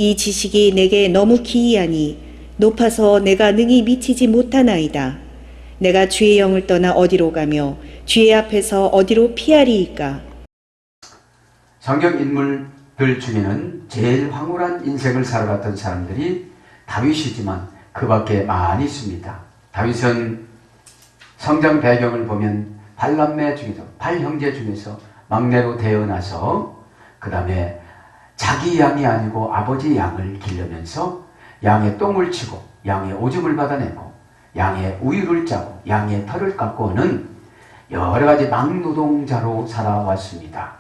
이 지식이 내게 너무 기이하니 높아서 내가 능히 미치지 못하나이다. 내가 주의 영을 떠나 어디로 가며 주의 앞에서 어디로 피하리이까. 성경 인물들 중에는 제일 황홀한 인생을 살아갔던 사람들이 다윗이지만 그 밖에 많이 있습니다. 다윗은 성장 배경을 보면 팔남매 중에서, 팔형제 중에서 막내로 태어나서 그 다음에 자기 양이 아니고 아버지 양을 기르면서 양의 똥을 치고 양의 오줌을 받아내고 양의 우유를 짜고 양의 털을 깎고 오는 여러 가지 막노동자로 살아왔습니다.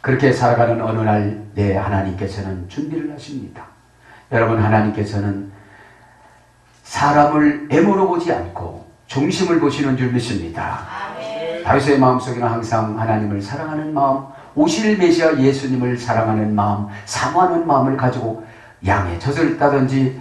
그렇게 살아가는 어느 날 내 하나님께서는 준비를 하십니다. 여러분, 하나님께서는 사람을 애모로 보지 않고 중심을 보시는 줄 믿습니다. 다윗의 마음속에는 항상 하나님을 사랑하는 마음, 오실 메시아 예수님을 사랑하는 마음, 사모하는 마음을 가지고 양의 젖을 따든지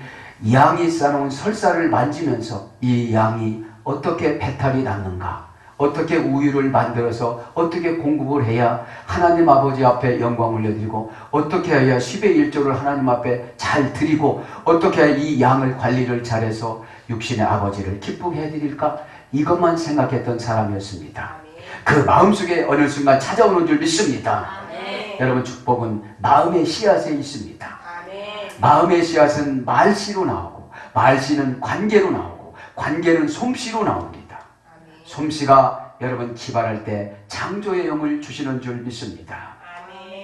양이 싸놓은 설사를 만지면서 이 양이 어떻게 배탈이 났는가, 어떻게 우유를 만들어서 어떻게 공급을 해야 하나님 아버지 앞에 영광을 올려드리고, 어떻게 해야 10의 1조를 하나님 앞에 잘 드리고, 어떻게 해야 이 양을 관리를 잘해서 육신의 아버지를 기쁘게 해드릴까, 이것만 생각했던 사람이었습니다. 그 마음속에 어느 순간 찾아오는 줄 믿습니다. 여러분, 축복은 마음의 씨앗에 있습니다. 마음의 씨앗은 말씨로 나오고, 말씨는 관계로 나오고, 관계는 솜씨로 나옵니다. 솜씨가 여러분 기발할 때 창조의 영을 주시는 줄 믿습니다.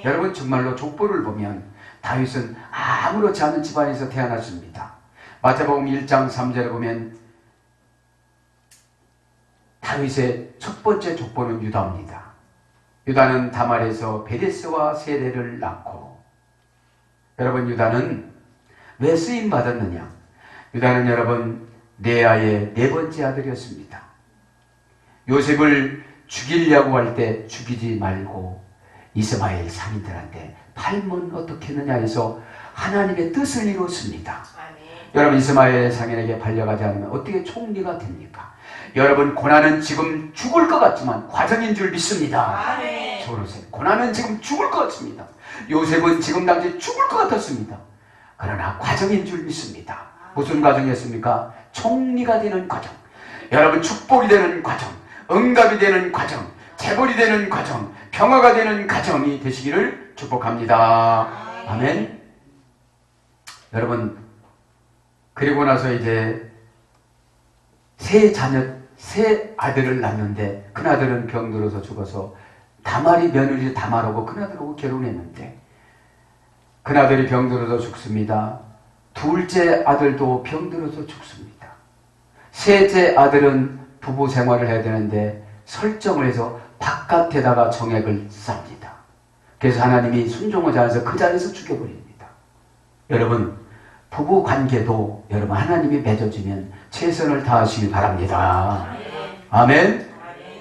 여러분, 정말로 족보를 보면 다윗은 아무렇지 않은 집안에서 태어났습니다. 마태복음 1장 3절에 보면 다윗의 첫 번째 족보는 유다입니다. 유다는 다말에서 베레스와 세레를 낳고, 여러분, 유다는 왜 쓰임받았느냐? 유다는 여러분 레아의 네 번째 아들이었습니다. 요셉을 죽이려고 할 때 죽이지 말고 이스마엘 상인들한테 팔면 어떻게 했느냐 해서 하나님의 뜻을 이뤘습니다. 여러분, 이스마엘 상인에게 팔려가지 않으면 어떻게 총리가 됩니까? 여러분, 고난은 지금 죽을 것 같지만 과정인 줄 믿습니다. 조르세, 고난은 지금 죽을 것 같습니다. 요셉은 지금 당시 죽을 것 같았습니다. 그러나 과정인 줄 믿습니다. 무슨 과정이었습니까? 총리가 되는 과정, 여러분, 축복이 되는 과정, 응답이 되는 과정, 재벌이 되는 과정, 평화가 되는 과정이 되시기를 축복합니다. 아멘. 여러분, 그리고 나서 이제 세 아들을 낳는데 큰아들은 병들어서 죽어서 다말이 며느리 다말하고 큰아들하고 결혼했는데 큰아들이 병들어서 죽습니다. 둘째 아들도 병들어서 죽습니다. 셋째 아들은 부부 생활을 해야 되는데 설정을 해서 바깥에다가 정액을 쌉니다. 그래서 하나님이 순종하지 않아서 그 자리에서 죽여버립니다. 여러분, 부부 관계도 여러분 하나님이 맺어주면 최선을 다하시길 바랍니다. 아멘.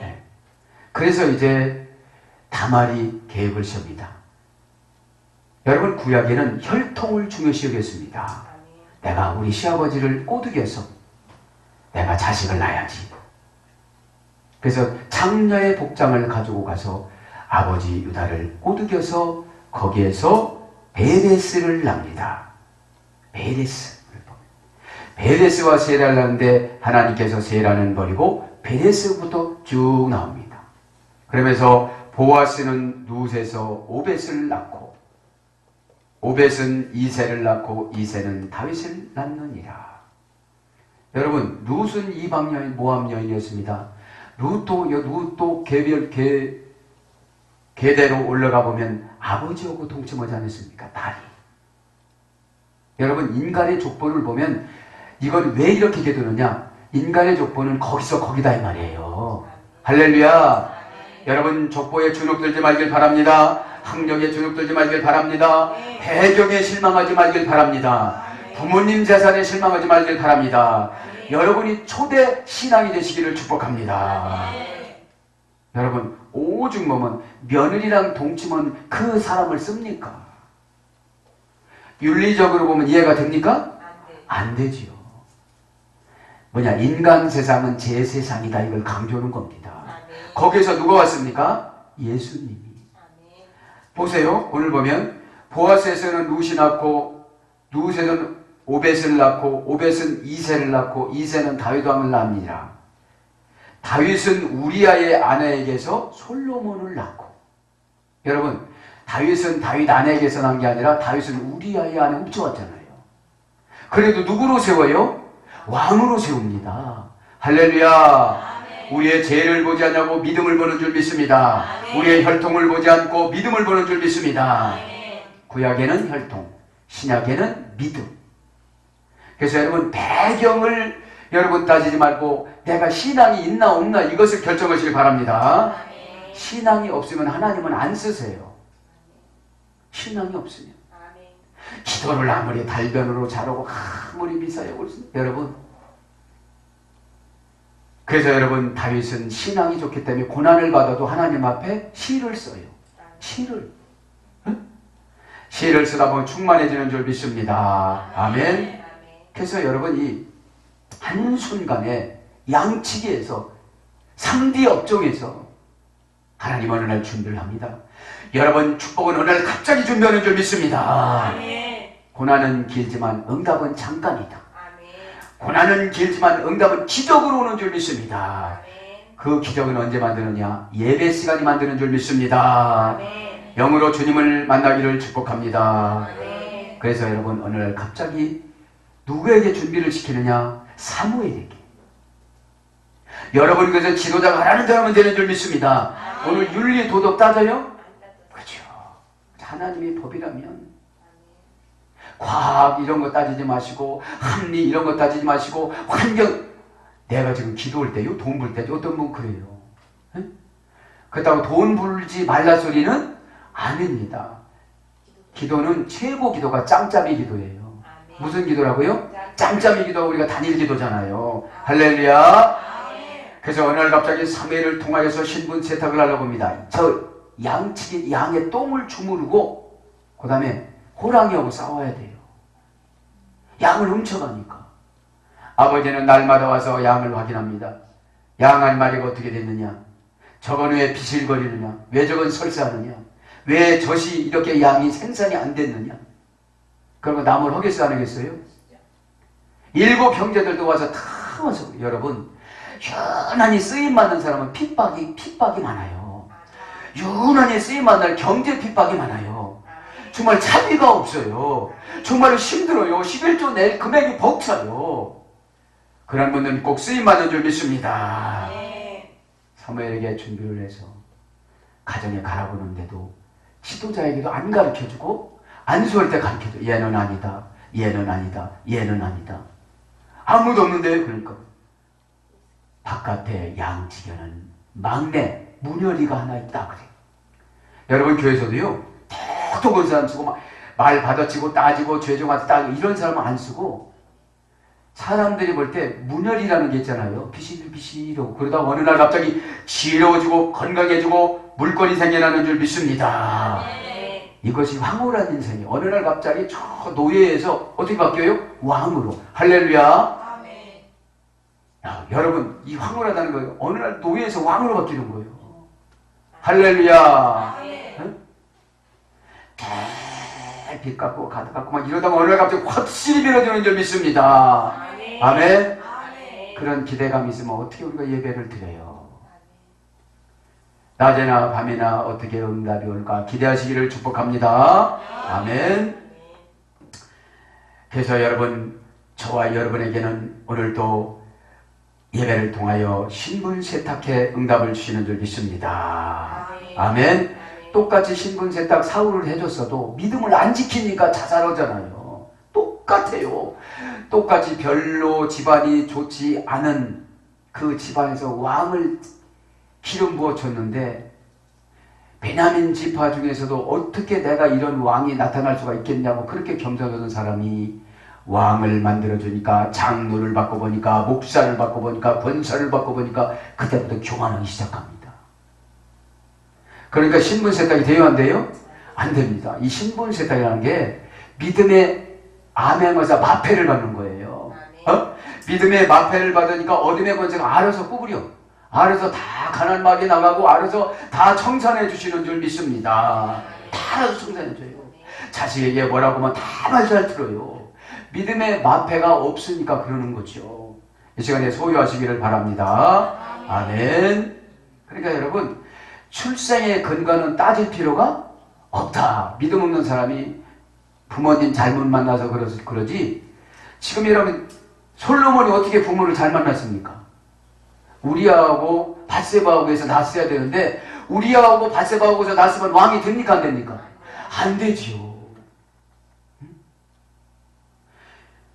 네. 그래서 이제 다말이 계획을 세웁니다. 여러분, 구약에는 혈통을 중요시 여겼습니다. 내가 우리 시아버지를 꼬드겨서 내가 자식을 낳아야지. 그래서 장녀의 복장을 가지고 가서 아버지 유다를 꼬드겨서 거기에서 베레스를 낳습니다. 베레스와 세라를 낳는데 하나님께서 세라는 버리고 베레스부터 쭉 나옵니다. 그러면서 보아스는 룻에서 오벳을 낳고, 오벳은 이새를 낳고, 이새는 다윗을 낳느니라. 여러분, 룻은 이방 여인, 모압 여인이었습니다. 룻도 계대로 올라가 보면 아버지하고 동침하지 않았습니까? 딸이. 여러분, 인간의 족보를 보면 이건 왜 이렇게 되느냐? 인간의 족보는 거기서 거기다 이 말이에요. 할렐루야. 여러분, 족보에 주눅들지 말길 바랍니다. 학력에 주눅들지 말길 바랍니다. 배경에 실망하지 말길 바랍니다. 부모님 재산에 실망하지 말길 바랍니다. 여러분이 초대 신앙이 되시기를 축복합니다. 여러분, 오죽 보면 며느리랑 동침은 그 사람을 씁니까? 윤리적으로 보면 이해가 됩니까? 안 되지요. 뭐냐, 인간 세상은 제 세상이다, 이걸 강조하는 겁니다. 거기에서 누가 왔습니까? 예수님이. 보세요. 오늘 보면 보아스에서는 룻이 낳고 누셋은 오벳을 낳고 오벳은 이새를 낳고 이새는 다윗 왕을 낳느니라. 다윗은 우리아의 아내에게서 솔로몬을 낳고. 여러분, 다윗은 다윗 아내에게서 난 게 아니라 다윗은 우리아의 아내 훔쳐왔잖아요. 그래도 누구로 세워요? 왕으로 세웁니다. 할렐루야. 우리의 죄를 보지 않냐고 믿음을 보는 줄 믿습니다. 우리의 혈통을 보지 않고 믿음을 보는 줄 믿습니다. 구약에는 혈통, 신약에는 믿음. 그래서 여러분, 배경을 여러분 따지지 말고 내가 신앙이 있나 없나 이것을 결정하시길 바랍니다. 신앙이 없으면 하나님은 안 쓰세요. 신앙이 없으면. 기도를 아무리 달변으로 잘하고 아무리 미사역을 여러분, 그래서 여러분, 다윗은 신앙이 좋기 때문에 고난을 받아도 하나님 앞에 시를 써요. 시를. 응? 시를 쓰다 보면 충만해지는 줄 믿습니다. 아멘. 그래서 여러분, 이 한순간에 양치기에서 3D 업종에서 하나님 어느 날 준비를 합니다. 여러분, 축복은 어느 날 갑자기 준비하는 줄 믿습니다. 고난은 길지만 응답은 잠깐이다. 고난은 길지만 응답은 기적으로 오는 줄 믿습니다. 그 기적은 언제 만드느냐? 예배 시간이 만드는 줄 믿습니다. 영으로 주님을 만나기를 축복합니다. 그래서 여러분, 어느 날 갑자기 누구에게 준비를 시키느냐? 사무엘에게. 여러분, 그래서 지도자가 하라는 대로 하면 되는 줄 믿습니다. 오늘 윤리 도덕 따져요? 그렇죠. 하나님의 법이라면 과학 이런 거 따지지 마시고 합리 이런 거 따지지 마시고 환경. 내가 지금 기도할 때요, 돈 벌 때 어떤 분 그래요. 에? 그렇다고 돈 벌지 말라 소리는 아닙니다. 기도는 최고 기도가 짬짬이 기도예요. 무슨 기도라고요? 짬짬이 기도. 우리가 단일 기도잖아요. 할렐루야. 그래서 어느 날 갑자기 사무엘을 통하여서 신분 세탁을 하려고 합니다. 저 양치기 양의 똥을 주무르고 그 다음에 호랑이하고 싸워야 돼요. 양을 훔쳐가니까. 아버지는 날마다 와서 양을 확인합니다. 양 한 마리가 어떻게 됐느냐? 저건 왜 비실거리느냐? 왜 저건 설사하느냐? 왜 젖이 이렇게 양이 생산이 안 됐느냐? 그러면 남을 하겠어 안 하겠어요? 7 형제들도 와서 다 와서. 여러분, 유난히 쓰임받는 사람은 핍박이 많아요. 유난히 쓰임받는 경제 핍박이 많아요. 정말 차비가 없어요. 정말 힘들어요. 11조 낼 금액이 벅차요. 그런 분들은 꼭 쓰임받는 줄 믿습니다. 사무엘에게 준비를 해서 가정에 가라보는데도 지도자에게도 안 가르쳐주고 안수할 때 가르쳐줘. 얘는 아니다. 얘는 아니다. 얘는 아니다. 아무도 없는데. 그러니까 바깥에 양치견은 막내 문열이가 하나 있다 그래. 여러분, 교회에서도요, 똑똑한 사람 쓰고 막 말 받아치고 따지고 죄종한테 따지고 이런 사람은 안 쓰고, 사람들이 볼 때 문열이라는 게 있잖아요. 비실비실하고. 그러다 어느 날 갑자기 지혜로워지고 건강해지고 물건이 생겨나는 줄 믿습니다. 이것이 황홀한 인생이 어느 날 갑자기 저 노예에서 어떻게 바뀌어요? 왕으로. 할렐루야. 야, 여러분, 이 황홀하다는 거예요. 어느 날 노예에서 왕으로 바뀌는 거예요. 할렐루야. 빚 갚고 가득 갚고 막 이러다가 어느 날 갑자기 확실히 빌어주는 줄 믿습니다. 아멘. 그런 기대감이 있으면 어떻게 우리가 예배를 드려요? 낮에나 밤이나 어떻게 응답이 올까 기대하시기를 축복합니다. 아멘. 그래서 여러분, 저와 여러분에게는 오늘도 예배를 통하여 신분 세탁해 응답을 주시는 줄 믿습니다. 아멘. 똑같이 신분 세탁 사울을 해줬어도 믿음을 안 지키니까 자살하잖아요. 똑같아요. 똑같이 별로 집안이 좋지 않은 그 집안에서 왕을 기름 부어줬는데, 베냐민 지파 중에서도 어떻게 내가 이런 왕이 나타날 수가 있겠냐고 그렇게 겸손하던 사람이 왕을 만들어주니까, 장로를 바꿔보니까, 목사를 바꿔보니까, 권사를 바꿔보니까 그때부터 교만하기 시작합니다. 그러니까 신분 세탁이 돼요, 안 돼요? 안 됩니다. 이 신분 세탁이라는 게 믿음의 암행어사 마패를 받는 거예요. 믿음의 마패를 받으니까 어둠의 권세가 알아서 구부려. 알아서 다 가난하게 나가고 알아서 다 청산해 주시는 줄 믿습니다. 다 알아서 청산해 줘요. 자식에게 뭐라고 하면 다 말 잘 들어요. 믿음의 마패가 없으니까 그러는 거죠. 이 시간에 소유하시기를 바랍니다. 아멘. 그러니까 여러분, 출생의 근거는 따질 필요가 없다. 믿음 없는 사람이 부모님 잘못 만나서 그러지. 지금 여러분, 솔로몬이 어떻게 부모를 잘 만났습니까? 우리아하고 밧세바하고에서 났어야 되는데, 우리아하고 밧세바하고에서 났으면 왕이 됩니까 안 됩니까? 안 되지요.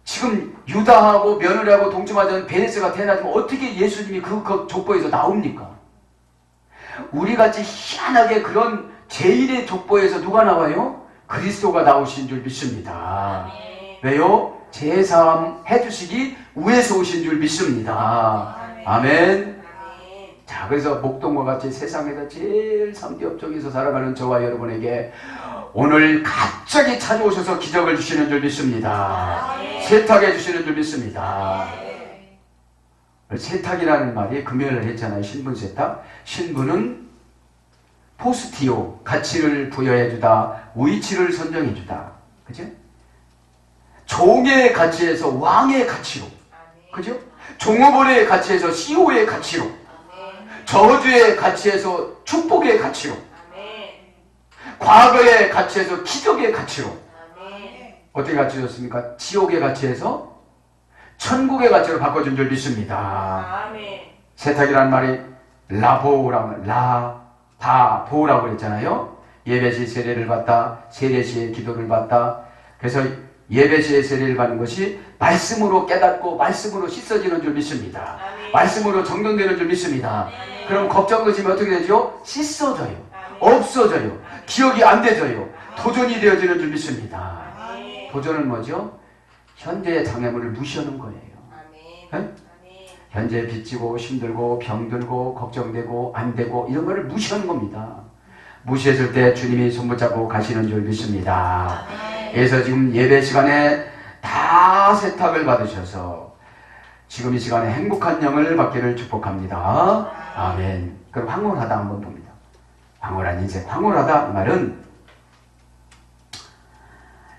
지금 유다하고 며느리하고 동침하자는 베레스가 태어나지만 어떻게 예수님이 그 족보에서 나옵니까? 우리같이 희한하게 그런 제1의 족보에서 누가 나와요? 그리스도가 나오신 줄 믿습니다. 왜요? 제3 해주시기 위해서 오신 줄 믿습니다. 아멘. 자, 그래서 목동과 같이 세상에서 제일 삼겹 쪽에서 살아가는 저와 여러분에게 오늘 갑자기 찾아오셔서 기적을 주시는 줄 믿습니다. 세탁해 주시는 줄 믿습니다. 세탁이라는 말이 금요일을 했잖아요. 신분 세탁. 신분은 포스티오, 가치를 부여해주다, 위치를 선정해주다. 그죠? 종의 가치에서 왕의 가치로. 그죠? 종업원의 가치에서 CEO의 가치로. 저주의 가치에서 축복의 가치로. 과거의 가치에서 기적의 가치로. 어떻게 가치였습니까? 지옥의 가치에서 천국의 가치로 바꿔준 줄 믿습니다. 세탁이라는 말이 라보라고, 보라고 그랬잖아요. 예배 시 세례를 받다, 세례 시에 기도를 받다. 그래서 예배 시에 세례를 받는 것이 말씀으로 깨닫고 말씀으로 씻어지는 줄 믿습니다. 말씀으로 정돈되는 줄 믿습니다. 그럼 걱정 거지면 어떻게 되죠? 씻어져요. 없어져요. 기억이 안 되져요. 도전이 되어지는 줄 믿습니다. 도전은 뭐죠? 현재의 장애물을 무시하는 거예요. 네? 현재 빚지고 힘들고 병들고 걱정되고 안되고 이런 거를 무시하는 겁니다. 무시했을 때 주님이 손붙잡고 가시는 줄 믿습니다. 그래서 지금 예배 시간에 다 세탁을 받으셔서 지금 이 시간에 행복한 영을 받기를 축복합니다. 아멘. 그럼 황홀하다 한번 봅니다. 황홀한 인생. 황홀하다 이 말은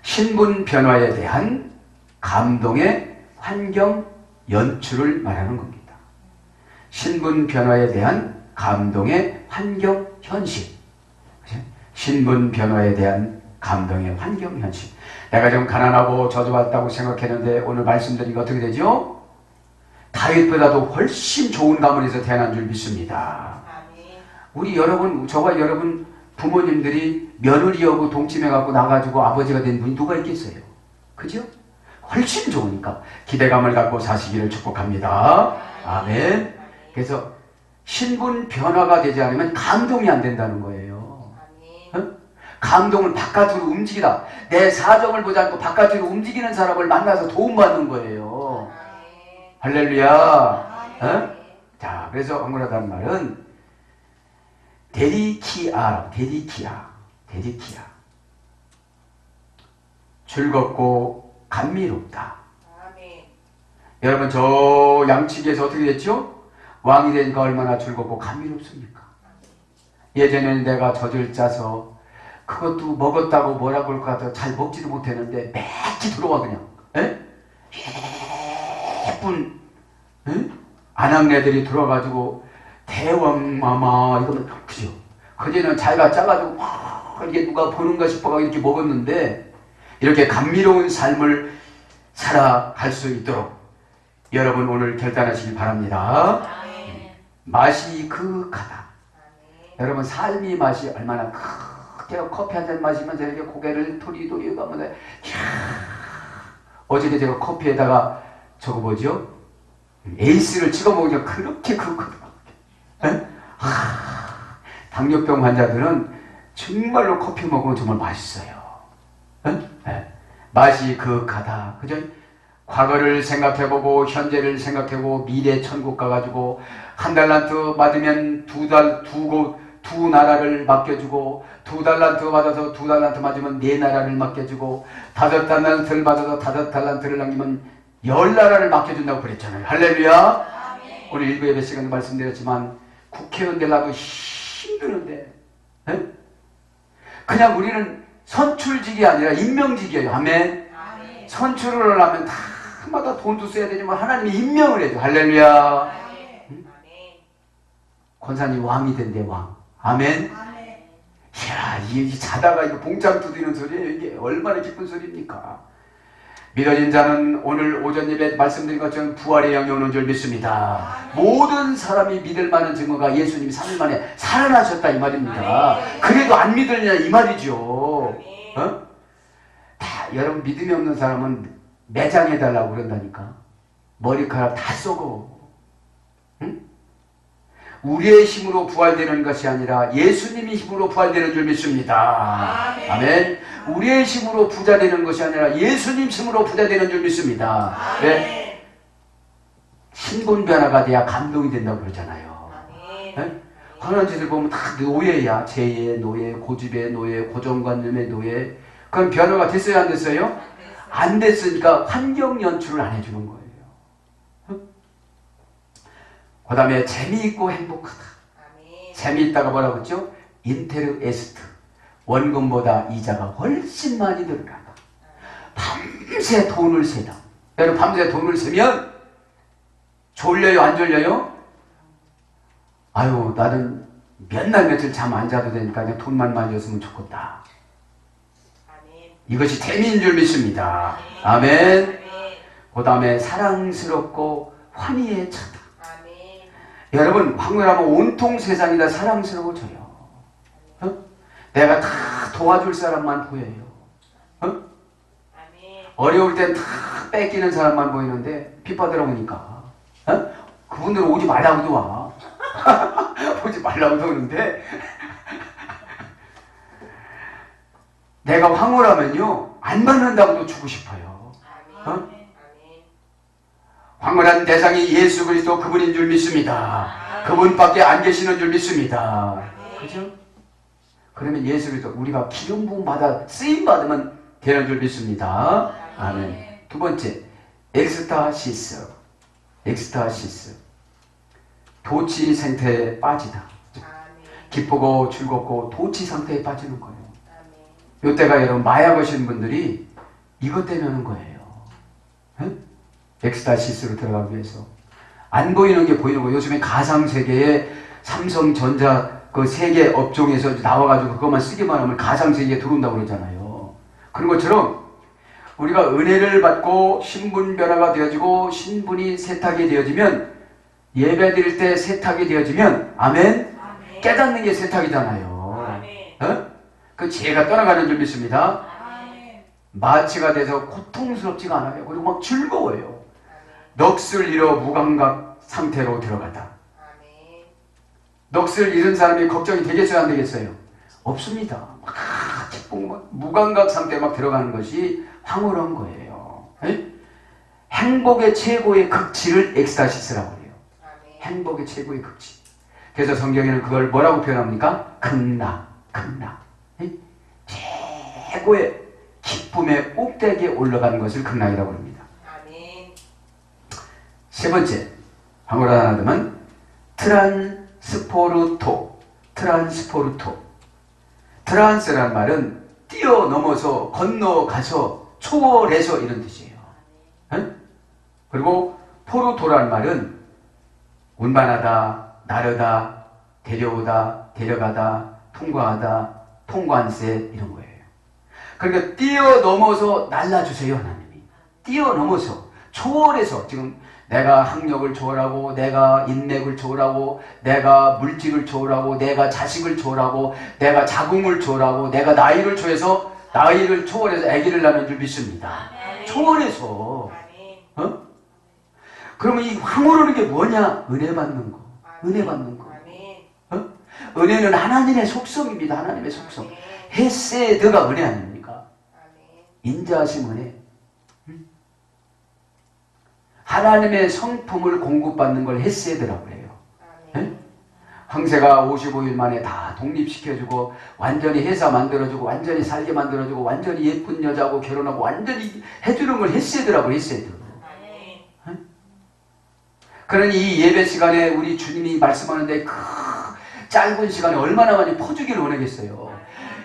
신분 변화에 대한 감동의 환경 연출을 말하는 겁니다. 신분 변화에 대한 감동의 환경 현실. 신분 변화에 대한 감동의 환경 현실. 내가 좀 가난하고 저주받았다고 생각했는데 오늘 말씀드리니까 어떻게 되죠? 다윗보다도 훨씬 좋은 가문에서 태어난 줄 믿습니다. 우리 여러분, 저와 여러분 부모님들이 며느리하고 동침해갖고 나가지고 아버지가 된 분이 누가 있겠어요? 그죠? 훨씬 좋으니까 기대감을 갖고 사시기를 축복합니다. 아멘. 그래서 신분 변화가 되지 않으면 감동이 안 된다는 거예요. 감동은 바깥으로 움직이다. 내 사정을 보지 않고 바깥으로 움직이는 사람을 만나서 도움받는 거예요. 할렐루야. 자, 그래서 황홀하다는 말은 데리키아. 즐겁고 감미롭다. 여러분, 저 양측에서 어떻게 됐죠? 왕이 되니까 얼마나 즐겁고 감미롭습니까? 예전에는 내가 젖을 짜서 그것도 먹었다고 뭐라고 할까 하다 잘 먹지도 못했는데 매끼 들어와 그냥. 예쁜 아낙네들이 들어와가지고 대왕마마 이거면 그죠? 그전에는 자기가 짜가지고 막 이게 누가 보는가 싶어가 이렇게 먹었는데 이렇게 감미로운 삶을 살아갈 수 있도록 여러분 오늘 결단하시기 바랍니다. 맛이 그윽하다. 여러분 삶의 맛이 얼마나 그때가 커피 한 잔 마시면서 이렇게 고개를 도리도리 가면 어저께 제가 커피에다가 저거 뭐죠? 에이스를 찍어 먹으니까 그렇게 그윽하더라고요. 당뇨병 환자들은 정말로 커피 먹으면 정말 맛있어요. 맛이 그윽하다. 그죠? 과거를 생각해보고 현재를 생각해보고 미래 천국 가가지고 한 달란트 받으면 두 나라를 맡겨주고 2달란트 받아서 2달란트 맞으면 4나라를 맡겨주고 5달란트를 받아서 5달란트를 남기면 10나라를 맡겨준다고 그랬잖아요. 할렐루야. 오늘 일부 예배 시간에 말씀드렸지만 국회의원 되려도 힘드는데 그냥 우리는 선출직이 아니라 임명직이에요. 아멘. 선출을 하면 다마다 돈도 써야 되지만 하나님이 임명을 해줘. 할렐루야. 응? 권사님 왕이 된대, 왕. 아멘. 이야, 이 자다가 이거 봉장 두드리는 소리예요. 이게 얼마나 기쁜 소리입니까? 믿어진 자는 오늘 오전 예배 말씀드린 것처럼 부활의 영이 오는 줄 믿습니다. 모든 사람이 믿을 만한 증거가 예수님이 3일 만에 살아나셨다 이 말입니다. 그래도 안 믿으냐 이 말이죠. 어? 다 여러분 믿음이 없는 사람은 매장해달라고 그런다니까. 머리카락 다 썩어. 응? 우리의 힘으로 부활되는 것이 아니라 예수님이 힘으로 부활되는 줄 믿습니다. 아멘. 우리의 힘으로 부자 되는 것이 아니라 예수님 힘으로 부자 되는 줄 믿습니다. 네? 신분 변화가 돼야 감동이 된다고 그러잖아요. 네? 그런 짓을 보면 다 노예야. 재예 노예, 고집의 노예, 고정관념의 노예. 그럼 변화가 됐어요, 안 됐어요? 안 됐으니까 환경 연출을 안 해주는 거예요. 그 다음에 재미있고 행복하다. 재미있다가 뭐라고 했죠? 인테르에스트. 원금보다 이자가 훨씬 많이 들어간다. 밤새 돈을 세다. 여러분 밤새 돈을 세면 졸려요, 안 졸려요? 아유, 나는 몇 날 며칠 잠 안 자도 되니까 그냥 돈만 많이 줬으면 좋겠다. 이것이 재미인 줄 믿습니다. 아멘. 그 다음에 사랑스럽고 환희에 차다. 여러분 황홀하면 온통 세상이 다 사랑스러워져요. 어? 내가 다 도와줄 사람만 보여요. 어? 어려울 땐 다 뺏기는 사람만 보이는데 핍받으러 오니까 어? 그분들은 오지 말라고도 와. 오지 말라고도 오는데 내가 황홀하면요 안 받는다고도 주고 싶어요. 어? 황홀한 대상이 예수 그리스도 그분인 줄 믿습니다. 그분밖에 안 계시는 줄 믿습니다. 그죠? 그러면 예수 그리스도 우리가 기름 부음 받아 쓰임 받으면 되는 줄 믿습니다. 아멘. 두 번째, 엑스타시스. 엑스타시스. 도치 상태에 빠지다. 기쁘고 즐겁고 도치 상태에 빠지는 거예요. 이때가 여러분 마약 하시는 분들이 이것 때문에 하는 거예요. 응? 엑스타시스로 들어가기 위해서. 안 보이는 게 보이는 거예요. 요즘에 가상세계에 삼성전자 그 세계 업종에서 나와가지고 그것만 쓰기만 하면 가상세계에 들어온다고 그러잖아요. 그런 것처럼 우리가 은혜를 받고 신분 변화가 되어지고 신분이 세탁이 되어지면 예배 드릴 때 세탁이 되어지면 아멘? 아멘. 깨닫는 게 세탁이잖아요. 아멘. 어? 그 지혜가 떠나가는 줄 믿습니다. 아멘. 마취가 돼서 고통스럽지가 않아요. 그리고 막 즐거워요. 넋을 잃어 무감각 상태로 들어갔다. 넋을 잃은 사람이 걱정이 되겠어요, 안 되겠어요? 없습니다. 막 기쁨, 무감각 상태에 막 들어가는 것이 황홀한 거예요. 에? 행복의 최고의 극치를 엑스타시스라고 해요. 행복의 최고의 극치. 그래서 성경에는 그걸 뭐라고 표현합니까? 극락, 극락. 에? 최고의 기쁨의 꼭대기에 올라가는 것을 극락이라고 합니다. 세 번째, 황홀한 하나님은 트란스포르토. 트란스포르토. 트란스라는 말은 뛰어넘어서, 건너가서, 초월해서 이런 뜻이에요. 에? 그리고 포르토라는 말은 운반하다, 나르다, 데려오다, 데려가다, 통과하다, 통관세 이런 거예요. 그러니까 뛰어넘어서 날라주세요, 하나님이. 뛰어넘어서, 초월해서. 지금 내가 학력을 초월하고, 내가 인맥을 초월하고, 내가 물질을 초월하고, 내가 자식을 초월하고, 내가 자궁을 초월하고, 내가 나이를 초월해서, 나이를 초월해서 아기를 낳는 줄 믿습니다. 초월해서. 어? 그러면 이 황홀하는 게 뭐냐? 은혜 받는 거. 은혜 받는 거. 어? 은혜는 하나님의 속성입니다. 하나님의 속성. 헤세드가 은혜 아닙니까? 인자하심 은혜. 하나님의 성품을 공급받는 걸 헤세드라고 해요. 네? 황새가 55일 만에 다 독립시켜주고 완전히 회사 만들어주고 완전히 살게 만들어주고 완전히 예쁜 여자하고 결혼하고 완전히 해주는 걸 헤세드라고 헤세드. 네? 그러니 이 예배 시간에 우리 주님이 말씀하는데 그 짧은 시간에 얼마나 많이 퍼주기를 원하겠어요.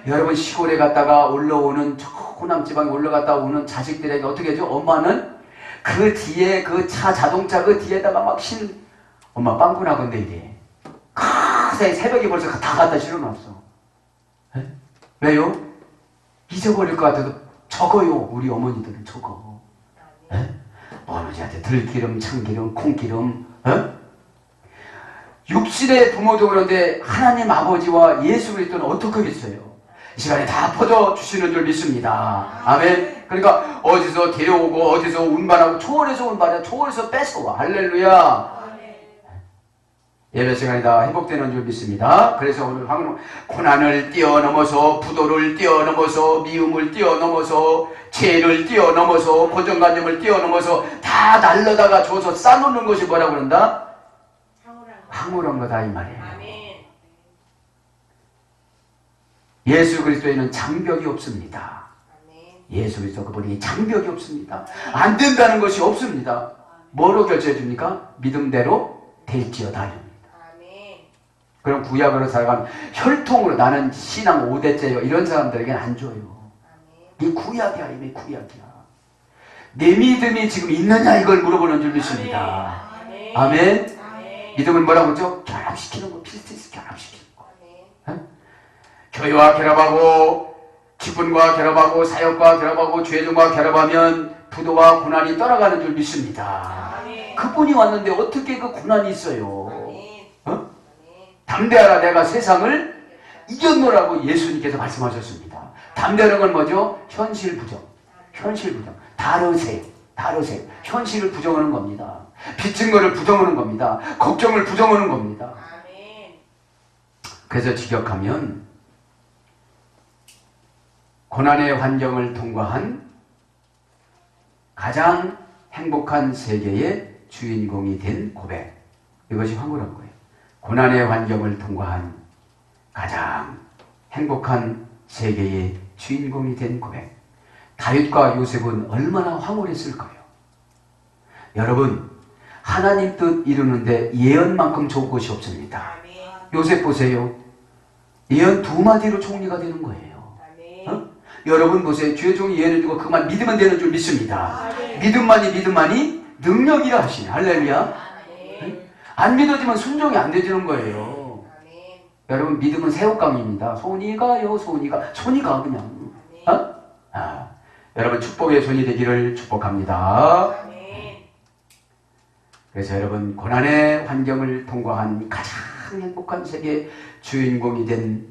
여러분 시골에 갔다가 올라오는 저 호남 지방에 올라갔다 오는 자식들에게 어떻게 하죠? 엄마는 그 뒤에 그 자동차 그 뒤에다가 막 엄마 빵꾸나 건데 이래. 새벽에 벌써 다 갖다 실어놨어. 에? 왜요? 잊어버릴 것 같아도 적어요. 우리 어머니들은 적어. 에? 어머니한테 들기름, 참기름, 콩기름, 육신의 부모도 그런데 하나님 아버지와 예수 그리스도는 어떻게 하겠어요? 이 시간에 다 퍼져 주시는 줄 믿습니다. 아멘. 그러니까 어디서 데려오고 어디서 운반하고 초월해서 운반해 초월해서 뺏어와. 할렐루야. 예배 시간이 다 회복되는 줄 믿습니다. 그래서 오늘 고난을 뛰어넘어서 부도를 뛰어넘어서 미움을 뛰어넘어서 죄를 뛰어넘어서 고정관념을 뛰어넘어서 다 날려다가 줘서 싸놓는 것이 뭐라고 그런다? 황홀한 거다 이 말이에요. 예수 그리스도에는 장벽이 없습니다. 예수 그리스도 그분이 장벽이 없습니다. 안 된다는 것이 없습니다. 뭐로 결정해 줍니까? 믿음대로 될지어다. 그럼 구약으로 살아가면 혈통으로 나는 신앙 5대째요 이런 사람들에게는 안 줘요. 이 구약이야. 이미 구약이야. 내 믿음이 지금 있느냐 이걸 물어보는 줄 믿습니다. 아멘. 믿음은 뭐라고 그러죠? 결합시키는 거. 필수있어 결합시키는 거. 교회와 결합하고 기쁨과 결합하고 사역과 결합하고 죄중과 결합하면 부도와 고난이 떠나가는 줄 믿습니다. 그분이 왔는데 어떻게 그 고난이 있어요? 담대하라 내가 세상을 이겼노라고 예수님께서 말씀하셨습니다. 담대하는 건 뭐죠? 현실 부정. 다르세요. 현실을 부정하는 겁니다. 빚진 거를 부정하는 겁니다. 걱정을 부정하는 겁니다. 그래서 직역하면 고난의 환경을 통과한 가장 행복한 세계의 주인공이 된 고백. 이것이 황홀한 거예요. 고난의 환경을 통과한 가장 행복한 세계의 주인공이 된 고백. 다윗과 요셉은 얼마나 황홀했을까요? 여러분, 하나님 뜻 이루는데 예언만큼 좋은 것이 없습니다. 요셉 보세요. 예언 2마디로 총리가 되는 거예요. 여러분 보세요. 주의 종이 예언해주고 그만 믿으면 되는 줄 믿습니다. 믿음만이 능력이라 하시네. 할렐루야. 안 믿어지면 순종이 안 되지는 거예요. 여러분 믿음은 새우깡입니다. 손이 가요. 손이 가 그냥. 여러분 축복의 손이 되기를 축복합니다. 그래서 여러분 고난의 환경을 통과한 가장 행복한 세계 주인공이 된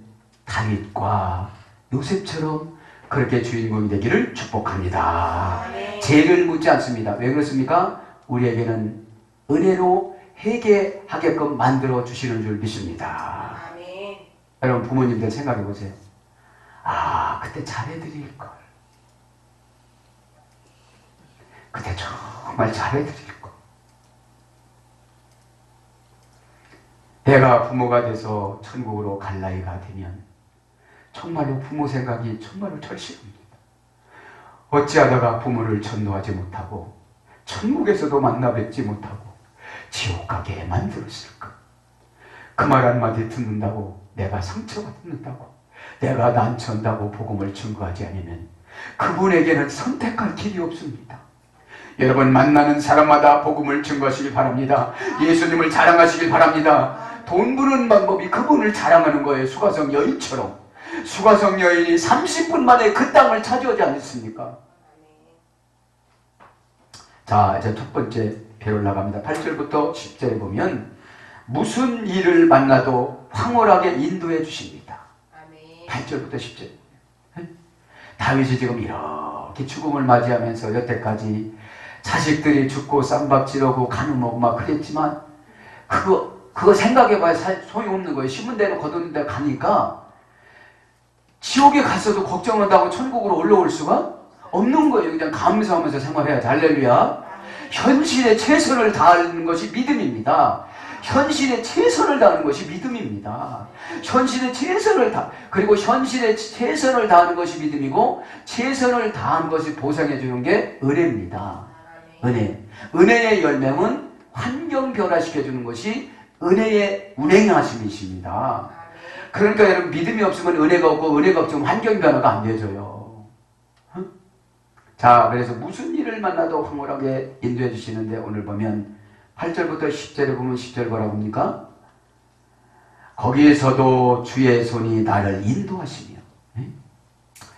다윗과 요셉처럼 그렇게 주인공이 되기를 축복합니다. 죄를 묻지 않습니다. 왜 그렇습니까? 우리에게는 은혜로 회개하게끔 만들어 주시는 줄 믿습니다. 여러분 부모님들 생각해 보세요. 그때 잘해드릴걸. 그때 정말 잘해드릴걸. 내가 부모가 돼서 천국으로 갈 나이가 되면 정말로 부모 생각이 정말로 절실합니다. 어찌하다가 부모를 전도하지 못하고 천국에서도 만나 뵙지 못하고 지옥 가게 만들었을까? 그 말 한마디 듣는다고 내가 상처받는다고 내가 난처한다고 복음을 증거하지 않으면 그분에게는 선택할 길이 없습니다. 여러분 만나는 사람마다 복음을 증거하시길 바랍니다. 예수님을 자랑하시길 바랍니다. 돈 버는 방법이 그분을 자랑하는 거예요. 수가성 여인처럼. 수가성 여인이 30분 만에 그 땅을 차지하지 않았습니까? 자, 이제 첫 번째 배울 나갑니다. 8절부터 10절에 보면 무슨 일을 만나도 황홀하게 인도해 주십니다. 8절부터 10절. 다윗이 지금 이렇게 죽음을 맞이하면서 여태까지 자식들이 죽고 쌈밥지르고 가늠하고 막 그랬지만 그거 생각해봐야 소용없는 거예요. 신문 대로 거두는 데 가니까 지옥에 갔어도 걱정한다고 천국으로 올라올 수가 없는 거예요. 그냥 감사하면서 생활해야지. 할렐루야. 현실에 최선을 다하는 것이 믿음입니다. 현실에 최선을 다하는 것이 믿음입니다. 그리고 현실에 최선을 다하는 것이 믿음이고 최선을 다한 것이 보상해 주는 게 은혜입니다. 은혜의 열매는 환경 변화시켜 주는 것이 은혜의 운행하심이십니다. 그러니까 여러분 믿음이 없으면 은혜가 없고 은혜가 없으면 환경 변화가 안 되어져요. 어? 자, 그래서 무슨 일을 만나도 황홀하게 인도해 주시는데 오늘 보면 8절부터 10절에 보면 10절 뭐라고 합니까? 거기에서도 주의 손이 나를 인도하시며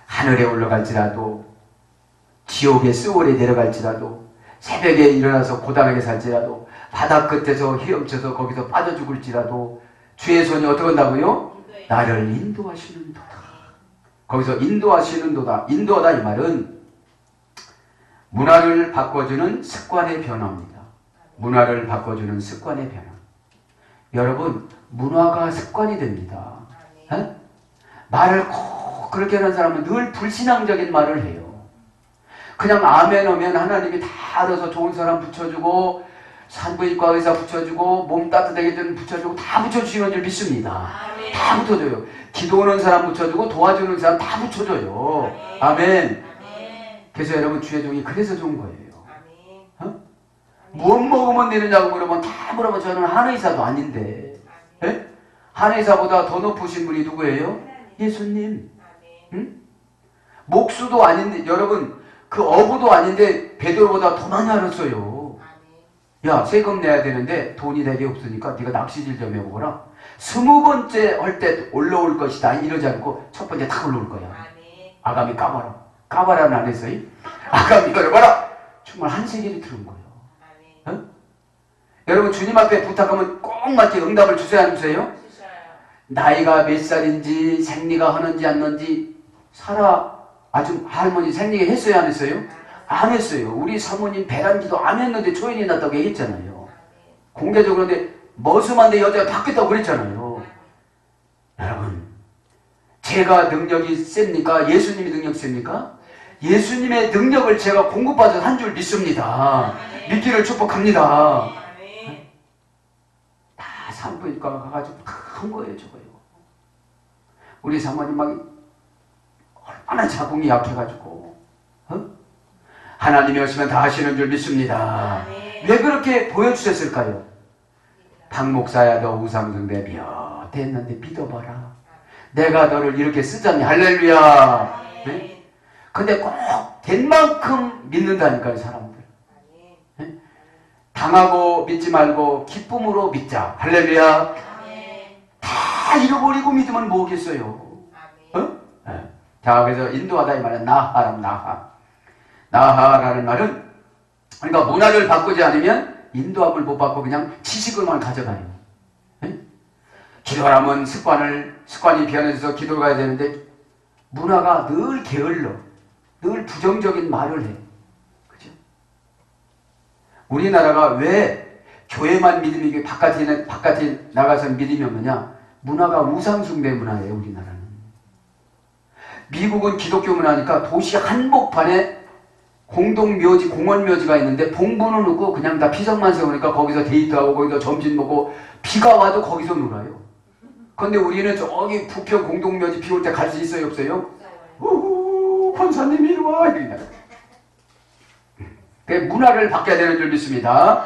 하늘에 올라갈지라도 지옥의 스올에 내려갈지라도 새벽에 일어나서 고단하게 살지라도 바다 끝에서 헤엄쳐서 거기서 빠져 죽을지라도 주의 손이 어떻게 한다고요? 나를 인도하시는도다. 거기서 인도하시는도다. 인도하다 이 말은 문화를 바꿔주는 습관의 변화입니다. 문화를 바꿔주는 습관의 변화. 여러분 문화가 습관이 됩니다. 에? 말을 꼭 그렇게 하는 사람은 늘 불신앙적인 말을 해요. 그냥 아멘 하면 하나님이 다 알아서 좋은 사람 붙여주고 산부인과 의사 붙여주고 몸 따뜻하게 좀 붙여주고 다 붙여주시는 줄 믿습니다. 다 붙여줘요. 기도하는 사람 붙여주고 도와주는 사람 다 붙여줘요. 아멘. 그래서 여러분 주의 종이 그래서 좋은 거예요. 어? 무엇 먹으면 되느냐고 물으면 다 물어보면 저는 한의사도 아닌데 예? 한의사보다 더 높으신 분이 누구예요? 예수님. 응? 목수도 아닌데 여러분 그 어부도 아닌데 베드로보다 더 많이 알았어요. 야 세금 내야 되는데 돈이 되게 없으니까 네가 낚시질 좀 해보거라. 20번째 할 때 올라올 것이다 이러지 않고 첫 번째 다 올라올 거야. 아가미 까봐라. 까봐라는 안 했어요? 아가미 걸어봐라. 정말 한 세계를 들은 거예요. 어? 여러분 주님 앞에 부탁하면 꼭 맞게 응답을 주세요 안 주세요? 나이가 몇 살인지 생리가 하는지 안 하는지 살아 아주 할머니 생리가 했어요 안 했어요? 안 했어요. 우리 사모님 배란기도 안 했는데 초인이 났다고 얘기했잖아요. 공개적으로 근데 머슴한데 여자가 바뀌었다고 그랬잖아요. 여러분 제가 능력이 셉니까? 예수님이 능력 셉니까? 예수님의 능력을 제가 공급받아서 한 줄 믿습니다. 믿기를 축복합니다. 다 산부인과 가가지고 큰 거예요 저거요. 우리 사모님 막 얼마나 자궁이 약해가지고 어? 하나님이 오시면 다 하시는 줄 믿습니다. 왜 그렇게 보여주셨을까요? 박 목사야 너 우상숭배 몇 됐는데 믿어봐라. 내가 너를 이렇게 쓰잖니. 할렐루야. 네? 근데 꼭 된 만큼 믿는다니까요 사람들. 네? 당하고 믿지 말고 기쁨으로 믿자. 할렐루야. 다 잃어버리고 믿으면 뭐겠어요. 어? 네. 자 그래서 인도하다 이 말은 나하람 나하. 나하라는 말은 그러니까 문화를 바꾸지 않으면 인도함을 못 받고 그냥 지식을만 가져가요. 네? 기도하면 습관이 변해서 기도를 가야 되는데 문화가 늘 게을러. 늘 부정적인 말을 해. 그죠? 우리나라가 왜 교회만 믿음이 바깥에 나가서 믿음이 없느냐? 문화가 우상숭배 문화예요, 우리나라는. 미국은 기독교 문화니까 도시 한복판에 공동묘지, 공원묘지가 있는데 봉부는 없고 그냥 다 피성만 세우니까 거기서 데이트하고 거기서 점심 먹고 비가 와도 거기서 놀아요. 그런데 우리는 저기 부평 공동묘지 비 올 때 갈 수 있어요, 없어요? 우후, 권사님이 이리 와! 이러냐. 문화를 바꿔야 되는 줄 믿습니다.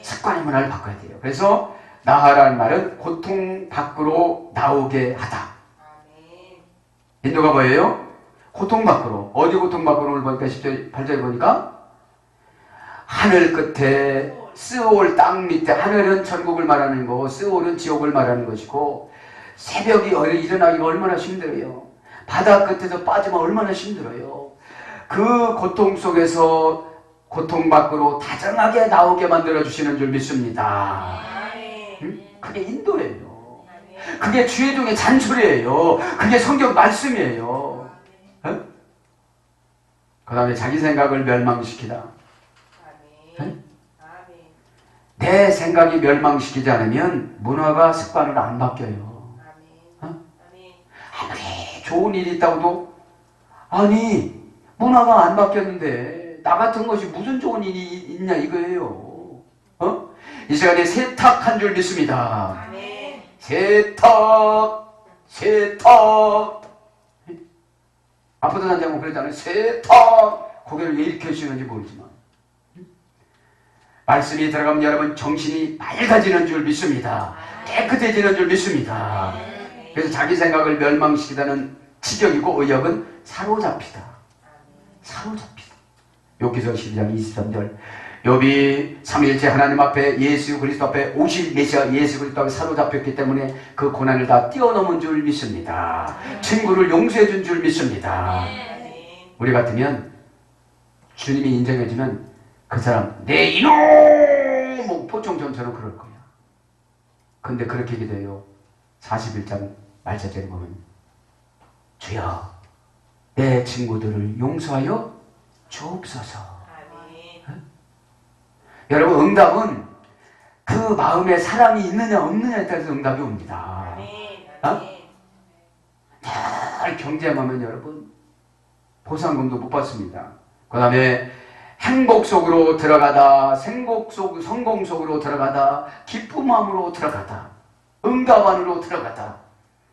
습관의 문화를 바꿔야 돼요. 그래서 나하라는 말은 고통 밖으로 나오게 하다. 인도가 뭐예요? 고통 밖으로. 어디 고통 밖으로 오늘 보니까 10절, 8절에 보니까 하늘 끝에 스올 땅 밑에 하늘은 천국을 말하는 거 스올은 지옥을 말하는 것이고 새벽이 일어나기가 얼마나 힘들어요. 바다 끝에서 빠지면 얼마나 힘들어요. 그 고통 속에서 고통 밖으로 다정하게 나오게 만들어주시는 줄 믿습니다. 응? 그게 인도예요. 그게 주의 종의 잔소리예요. 그게 성경 말씀이에요. 응? 그 다음에 자기 생각을 멸망시키다. 응? 내 생각이 멸망시키지 않으면 문화가 습관으로 안 바뀌어요. 아무리 좋은 일이 있다고도 아니 문화가 안 바뀌었는데 나 같은 것이 무슨 좋은 일이 있냐 이거예요. 어? 이 시간에 세탁한 줄 믿습니다. 아멘. 세탁 아프던 한자고 그랬잖아요. 세탁 고개를 왜 이렇게 하시는지 모르지만 말씀이 들어가면 여러분 정신이 맑아지는 줄 믿습니다. 깨끗해지는 줄 믿습니다. 그래서 자기 생각을 멸망시키다는 지경이고 의역은 사로잡히다. 사로잡히다. 욥기서 12장 23절. 욥이 삼위일체 하나님 앞에 예수 그리스도 앞에 오실 메시아 예수 그리스도 앞에 사로잡혔기 때문에 그 고난을 다 뛰어넘은 줄 믿습니다. 친구를 용서해 준 줄 믿습니다. 우리 같으면 주님이 인정해주면 그 사람 내 이놈 뭐 포청전처럼 그럴 거야. 근데 그렇게 기도해요. 41장 말씀대로 보면 주여 내 친구들을 용서하여 주옵소서. 여러분 응답은 그 마음에 사랑이 있느냐 없느냐에 따라서 응답이 옵니다. 늘 경쟁하면 여러분 보상금도 못 받습니다. 그 다음에 행복 속으로 들어가다, 성공 속으로 들어가다, 기쁜 마음으로 들어가다, 응답 안으로 들어가다.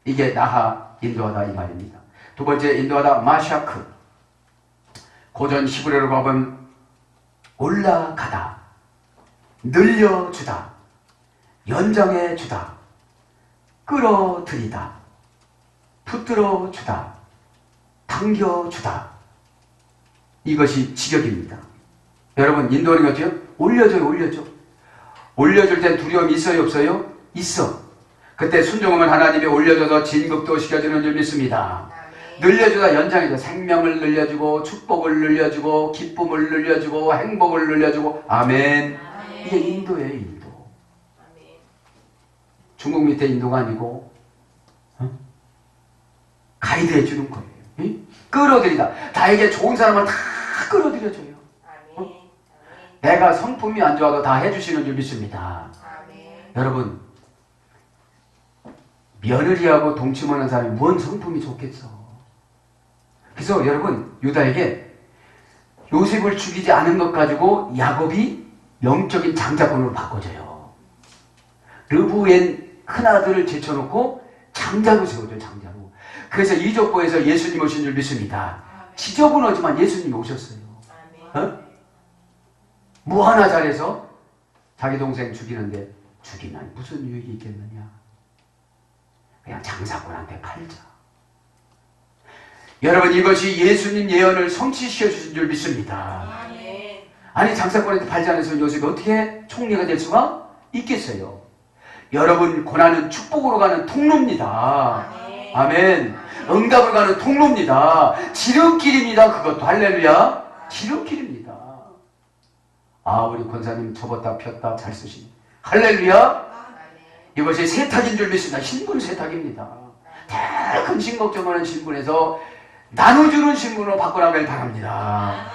이게 나하 인도하다 이 말입니다. 두 번째 인도하다 마샤크. 고전 히브리어로 가보면 올라가다, 늘려주다, 연장해주다, 끌어들이다, 붙들어주다, 당겨주다. 이것이 직역입니다. 여러분 인도하는 게 어때요? 올려줘요. 올려줄 땐 두려움이 있어요 없어요? 있어. 그때 순종하면 하나님이 올려줘서 진급도 시켜주는 줄 믿습니다. 늘려주다 연장해줘. 생명을 늘려주고 축복을 늘려주고 기쁨을 늘려주고 행복을 늘려주고 아멘. 이게 인도예요. 인도. 중국 밑에 인도가 아니고 가이드 해주는 거예요. 끌어들이다. 나에게 좋은 사람을 다 끌어들여줘요. 내가 성품이 안 좋아도 다 해주시는 줄 믿습니다. 여러분 며느리하고 동침하는 사람이 뭔 성품이 좋겠어. 그래서 여러분 유다에게 요셉을 죽이지 않은 것 가지고 야곱이 영적인 장자권으로 바꿔줘요. 르브엔 큰아들을 제쳐놓고 장자로 세워줘요. 장자로. 그래서 이족보에서 예수님 오신 줄 믿습니다. 지저분하지만 예수님이 오셨어요. 뭐 하나 잘해서 자기 동생 죽이는데 죽이면 무슨 유익이 있겠느냐. 그냥 장사꾼한테 팔자. 여러분 이것이 예수님 예언을 성취시켜 주신 줄 믿습니다. 아니 장사꾼한테 팔지 않아서 요셉이 어떻게 총리가 될 수가 있겠어요. 여러분 고난은 축복으로 가는 통로입니다. 아멘. 응답으로 가는 통로입니다. 지름길입니다. 그것도 할렐루야. 지름길입니다. 아 우리 권사님 접었다 폈다 잘 쓰시네. 할렐루야. 이것이 세탁인 줄 믿습니다. 신분 세탁입니다. 큰 신걱정하는 신분에서 나눠주는 신분으로 바꿔나가길 바랍니다.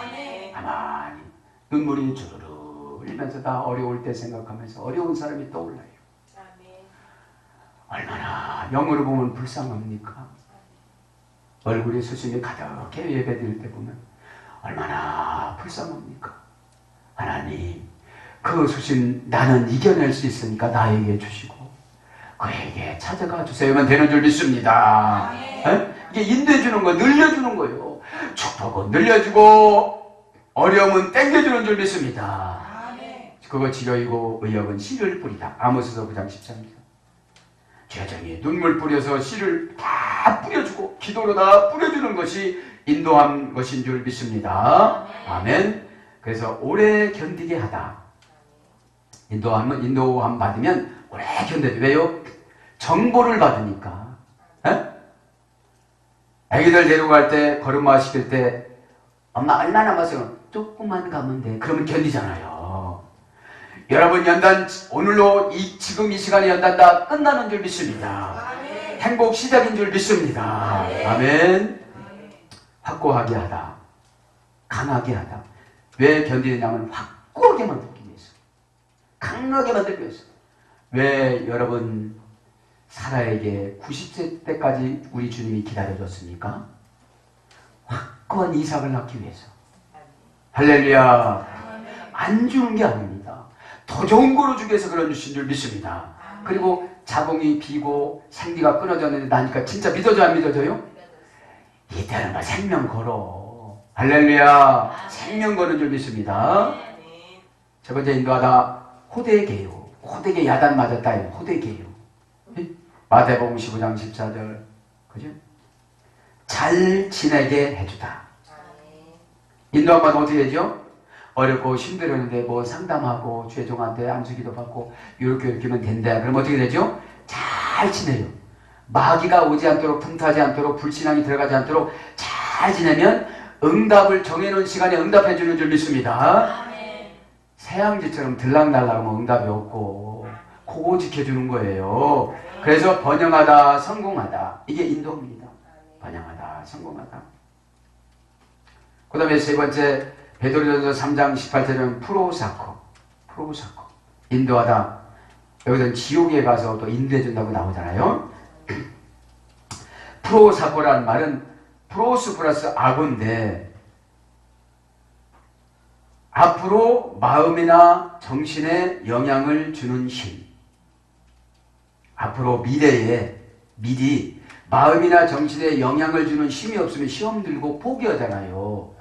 가만히 눈물이 주르르 흘리면서 다 어려울 때 생각하면서 어려운 사람이 떠올라요. 얼마나 영으로 보면 불쌍합니까? 얼굴에 수심이 가득해 예배드릴 때 보면 얼마나 불쌍합니까? 하나님 그 수심 나는 이겨낼 수 있으니까 나에게 주시고 그에게 찾아가 주세요면 되는 줄 믿습니다. 이게 인도해 주는 거 늘려주는 거예요. 축복은 늘려주고 어려움은 땡겨주는 줄 믿습니다. 그거 지려이고 의역은 씨를 뿌리다. 아모스서 9장 13절. 죄정이 눈물 뿌려서 씨를 다 뿌려주고 기도로 다 뿌려주는 것이 인도한 것인 줄 믿습니다. 아멘. 그래서 오래 견디게 하다. 인도함 받으면 오래 견뎌도 왜요? 정보를 받으니까. 애기들 데리고 갈 때 걸음마 시킬 때 엄마 얼마 남았어요? 조금만 가면 돼. 그러면 견디잖아요. 여러분 연단 오늘로 지금 이 시간에 연단 다 끝나는 줄 믿습니다. 아멘. 행복 시작인 줄 믿습니다. 아멘. 아멘. 확고하게 하다. 강하게 하다. 왜 견디느냐면 확고하게 만들기 위해서. 강하게 만들기 위해서. 왜 여러분 사라에게 90세 때까지 우리 주님이 기다려줬습니까? 확고한 이삭을 낳기 위해서. 할렐루야. 안 주는 게 아닙니다. 더 좋은 거로 주기 위해서 그런 주신 줄 믿습니다. 그리고 자궁이 비고 생기가 끊어졌는데 나니까 진짜 믿어져 안 믿어져요? 이때는 막 생명 걸어. 할렐루야. 생명 거는 줄 믿습니다. 첫 번째 인도하다 호되게요. 호되게 야단 맞았다. 호되게요. 마태복음 15장 14절. 그죠? 잘 지내게 해주다. 인도하면 어떻게 되죠? 어렵고 힘들었는데 뭐 상담하고 죄종한테 안수기도 받고 이렇게 하면 된다. 그럼 어떻게 되죠? 잘 지내요. 마귀가 오지 않도록, 틈타지 않도록, 불신앙이 들어가지 않도록 잘 지내면 응답을 정해놓은 시간에 응답해 주는 줄 믿습니다. 새양지처럼 들락날락하면 응답이 없고 그거 지켜주는 거예요. 그래서 번영하다, 성공하다, 이게 인도입니다. 번영하다, 성공하다. 그 다음에 세 번째, 베드로전서 3장 18절은 프로사코. 인도하다. 여기서는 지옥에 가서 또 인도해 준다고 나오잖아요. 프로사코라는 말은 프로스 플러스 아고인데, 앞으로 마음이나 정신에 영향을 주는 힘. 앞으로 미래에 미리 마음이나 정신에 영향을 주는 힘이 없으면 시험 들고 포기하잖아요.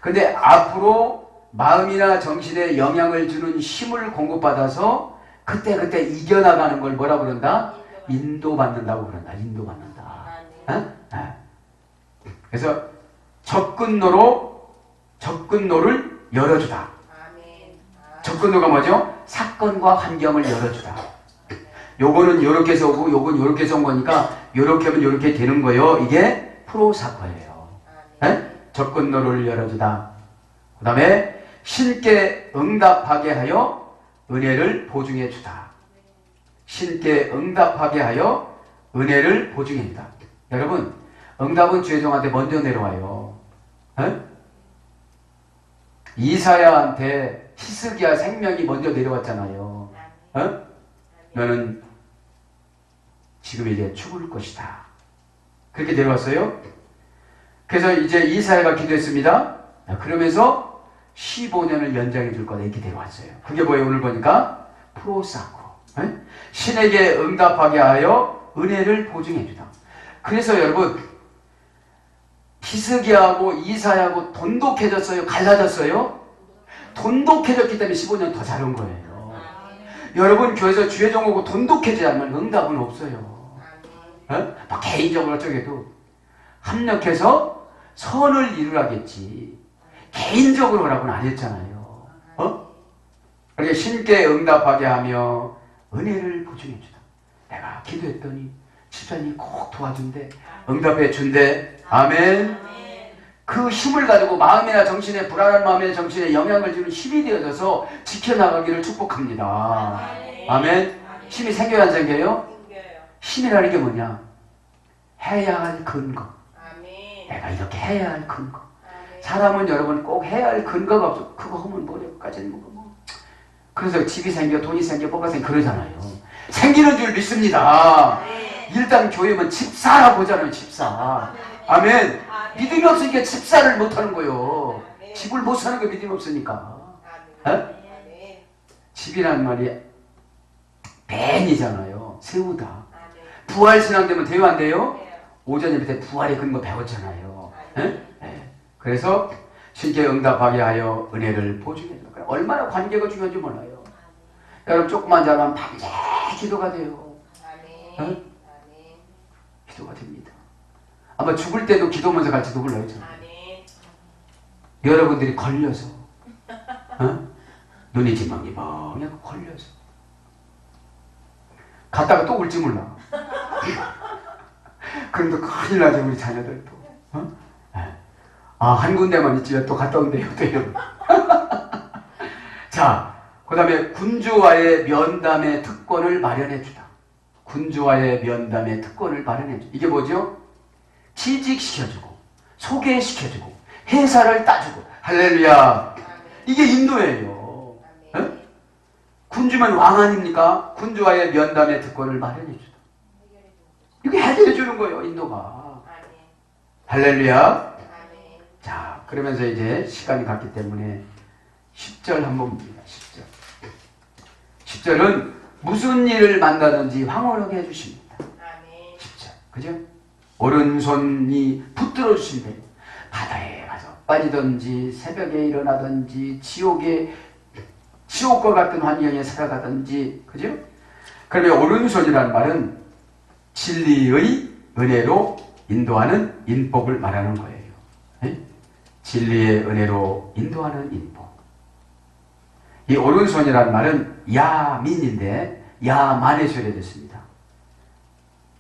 근데 앞으로 마음이나 정신에 영향을 주는 힘을 공급받아서 그때 이겨나가는 걸 뭐라 그런다? 인도받는다고 그런다. 인도받는다. 그래서 접근로를 열어주다. 접근로가 뭐죠? 사건과 환경을 열어주다. 요거는 요렇게 해서 오고 요건 요렇게 해서 온 거니까 요렇게 하면 요렇게 되는 거예요. 이게 프로사코예요. 접근로를 열어주다. 그 다음에 신께 응답하게 하여 은혜를 보증해 주다. 신께 응답하게 하여 은혜를 보증해 주다. 여러분, 응답은 죄종한테 먼저 내려와요. 이사야한테 히스기야 생명이 먼저 내려왔잖아요. 너는 지금 이제 죽을 것이다. 그렇게 내려왔어요. 그래서 이제 이사야가 기도했습니다. 그러면서 15년을 연장해 줄 거다. 이렇게 내려왔어요. 그게 뭐예요? 오늘 보니까 프로사코. 신에게 응답하게 하여 은혜를 보증해 주다. 그래서 여러분, 히스기야하고 이사야하고 돈독해졌어요? 갈라졌어요? 돈독해졌기 때문에 15년 더 잘 온 거예요. 여러분 교회에서 주의 종하고 돈독해지지 않으면 응답은 없어요. 막 개인적으로 어쩌게도 합력해서 선을 이루라겠지. 개인적으로 오라고는 안 했잖아요. 그러니까 신께 응답하게 하며 은혜를 보증해 주다. 내가 기도했더니 집사님이 꼭 도와준대. 응답해 준대. 아멘. 그 힘을 가지고 마음이나 정신에, 불안한 마음이나 정신에 영향을 주는 힘이 되어져서 지켜나가기를 축복합니다. 아멘. 힘이 생겨야 안 생겨요? 힘이라는 게 뭐냐? 해야 할 근거. 내가 이렇게 해야 할 근거. 사람은 여러분 꼭 해야 할 근거가 없어. 그거 하면 뭐래까지는 뭐. 그래서 집이 생겨, 돈이 생겨, 뭐가 생겨 그러잖아요. 생기는 줄 믿습니다. 일단 교회면 집사라고 보잖아요. 집사. 아멘. 믿음이 없으니까 집사를 못하는 거예요. 집을 못 사는 거 믿음이 없으니까. 집이라는 말이 벤이잖아요. 세우다. 부활신앙 되면 돼요, 안 돼요? 오전 예배 때 부활의 근거 배웠잖아요. 그래서 신께 응답하게 하여 은혜를 보증해 줍니다. 얼마나 관계가 중요한지 몰라요. 여러분 조금만 자면 밤새 기도가 돼요. 기도가 됩니다. 아마 죽을 때도 기도하면서 갈지도 몰라요. 여러분들이 걸려서 눈이 지망이멍하고 걸려서 갔다가 또 올지 몰라. 그럼 또 큰일 나죠. 우리 자녀들 또. 한 군데만 있지 또 갔다 온대요. 또 이러고. 자, 그 다음에 군주와의 면담의 특권을 마련해 주다. 군주와의 면담의 특권을 마련해 주다. 이게 뭐죠? 취직시켜주고 소개시켜주고 회사를 따주고. 할렐루야. 이게 인도예요. 군주면 왕 아닙니까? 군주와의 면담의 특권을 마련해 주다. 이게 해결해 주는 거예요. 인도가. 할렐루야. 자, 그러면서 이제 시간이 갔기 때문에 10절 한번 봅니다. 10절. 10절은 무슨 일을 만나든지 황홀하게 해주십니다. 10절. 그죠? 오른손이 붙들어 주신대요. 바다에 가서 빠지든지 새벽에 일어나든지 지옥과 같은 환경에 살아가든지. 그죠? 그러면 오른손이라는 말은 진리의 은혜로 인도하는 인복을 말하는 거예요. 예? 진리의 은혜로 인도하는 인복. 이 오른손이라는 말은 야민인데 야만에서 유래됐습니다.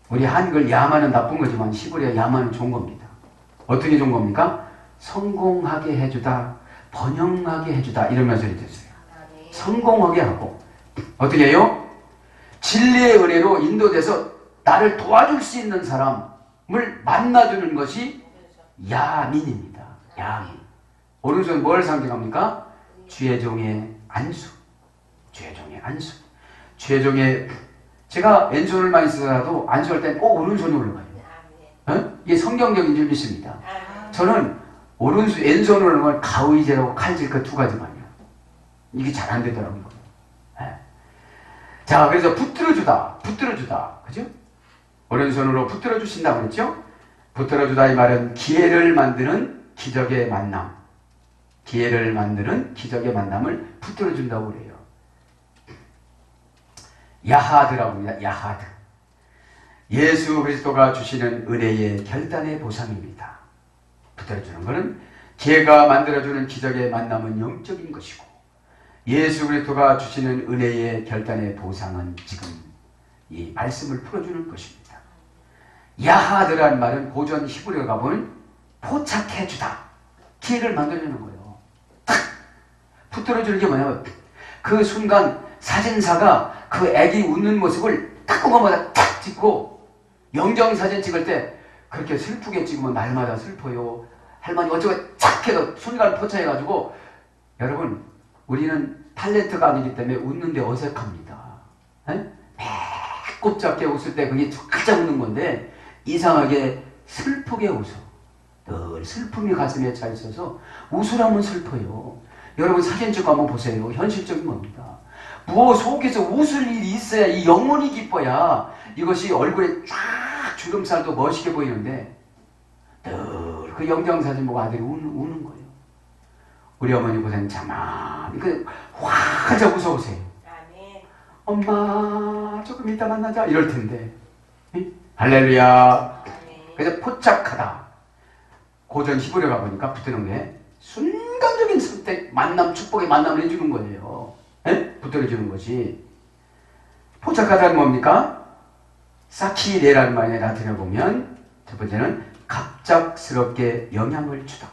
우리 한글 야만은 나쁜 거지만 히브리어 야만은 좋은 겁니다. 어떻게 좋은 겁니까? 성공하게 해주다, 번영하게 해주다 이러면서 유래됐어요. 성공하게 하고 어떻게 해요? 진리의 은혜로 인도돼서 나를 도와줄 수 있는 사람을 만나주는 것이 야민입니다. 야민. 오른손 뭘 상징합니까? 주의 종의 안수. 주의 종의 안수. 주의 종의 제가 왼손을 많이 쓰더라도 안수할 땐 꼭 오른손이 올라가요. 어? 이게 성경적인 줄 믿습니다. 저는 오른손, 왼손으로 하는 건 가위제라고 칼질 그 두 가지만요. 이게 잘 안 되더라고요. 네. 자, 그래서 붙들어주다, 붙들어주다. 그죠? 오른손으로 붙들어주신다고 그랬죠? 붙들어주다 이 말은 기회를 만드는 기적의 만남. 기회를 만드는 기적의 만남을 붙들어준다고 그래요. 야하드라고 합니다. 야하드. 예수 그리스도가 주시는 은혜의 결단의 보상입니다. 붙들어주는 것은 기회가 만들어주는 기적의 만남은 영적인 것이고 예수 그리스도가 주시는 은혜의 결단의 보상은 지금 이 말씀을 풀어주는 것입니다. 야하드라는 말은 고전 히브리어 가보면 포착해주다. 기회를 만들어주는 거예요. 탁! 붙들어주는 게 뭐냐면 그 순간 사진사가 그 애기 웃는 모습을 탁구마다 탁 찍고 영정사진 찍을 때 그렇게 슬프게 찍으면 날마다 슬퍼요. 할머니 어쩌고 착 해서 순간 포착해가지고 여러분 우리는 탤런트가 아니기 때문에 웃는데 어색합니다. 배꼽잡게 웃을 때 그게 가장 웃는 건데 이상하게 슬프게 웃어. 늘 슬픔이 가슴에 차 있어서 웃으라면 슬퍼요. 여러분 사진 찍고 한번 보세요. 현실적인 겁니다. 무엇 속에서 웃을 일이 있어야 이 영혼이 기뻐야 이것이 얼굴에 쫙 주름살도 멋있게 보이는데 늘 그 영정사진 보고 아들이 우는 거예요. 우리 어머니 고생 자만 화자 웃어보세요. 엄마 조금 이따 만나자 이럴 텐데 할렐루야. 그래서 포착하다. 고전 히브리어 가보니까 붙드는 게 순간적인 선택, 만남, 축복의 만남을 해주는 거예요. 에? 붙들어주는 것이. 포착하다는 뭡니까? 사키레라는 말에 라틴어 보면 첫 번째는 갑작스럽게 영향을 주다.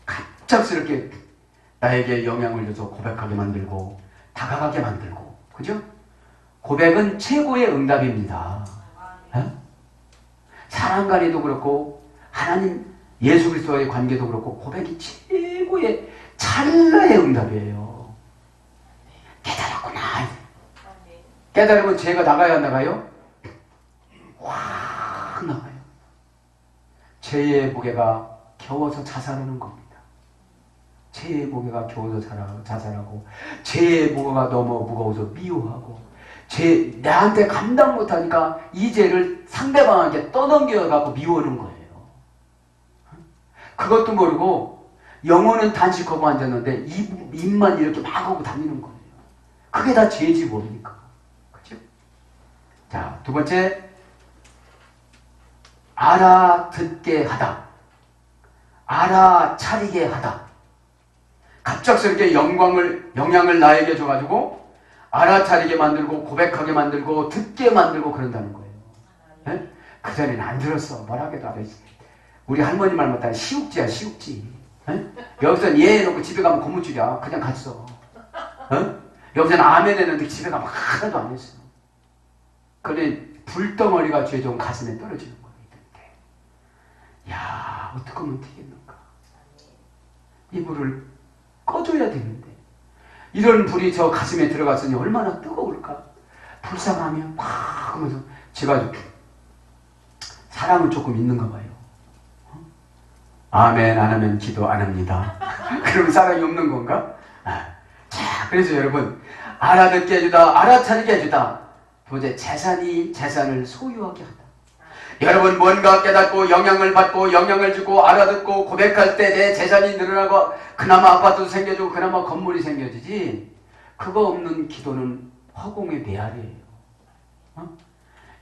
갑작스럽게 나에게 영향을 줘서 고백하게 만들고 다가가게 만들고 그죠? 고백은 최고의 응답입니다. 에? 사람 간에도 그렇고 하나님 예수 그리스도와의 관계도 그렇고 고백이 최고의 찰나의 응답이에요. 깨달았구나. 깨달으면 죄가 나가야 안 나가요? 확 나가요. 죄의 무게가 겨워서 자살하는 겁니다. 죄의 무게가 겨워서 자살하고 죄의 무게가 너무 무거워서 미워하고 나한테 감당 못하니까 이 죄를 상대방에게 떠넘겨갖고 미워하는 거예요. 그것도 모르고 영혼은 단식하고 앉았는데 입만 이렇게 막 하고 다니는 거예요. 그게 다 죄지 모르니까. 그죠? 자, 두 번째 알아듣게 하다. 알아차리게 하다. 갑작스럽게 영향을 나에게 줘가지고 알아차리게 만들고 고백하게 만들고 듣게 만들고 그런다는 거예요. 네? 그전에는 안 들었어. 뭐라게도 안 했어. 우리 할머니 말 못하는 시욱지야 시욱지. 네? 여기서는 예 해놓고 집에 가면 고무줄이야. 그냥 갔어. 여기서는 아멘 했는데 집에 가면 하나도 안 했어. 그래 불덩어리가 죄종 가슴에 떨어지는 거예요. 야, 어떻게 하면 되겠는가. 이 불을 꺼줘야 되는데 이런 불이 저 가슴에 들어갔으니 얼마나 뜨거울까. 불쌍하면 막 하면서 제가 사랑은 조금 있는가 봐요. 아멘 안 하면 기도 안 합니다. 그러면 사랑이 없는 건가? 자, 그래서 여러분 알아듣게 해주다, 알아차리게 해주다. 두 번째 재산을 소유하게 하다. 여러분 뭔가 깨닫고 영향을 받고 영향을 주고 알아듣고 고백할 때 내 재산이 늘어나고 그나마 아파트도 생겨지고 그나마 건물이 생겨지지 그거 없는 기도는 허공의 메아리예요.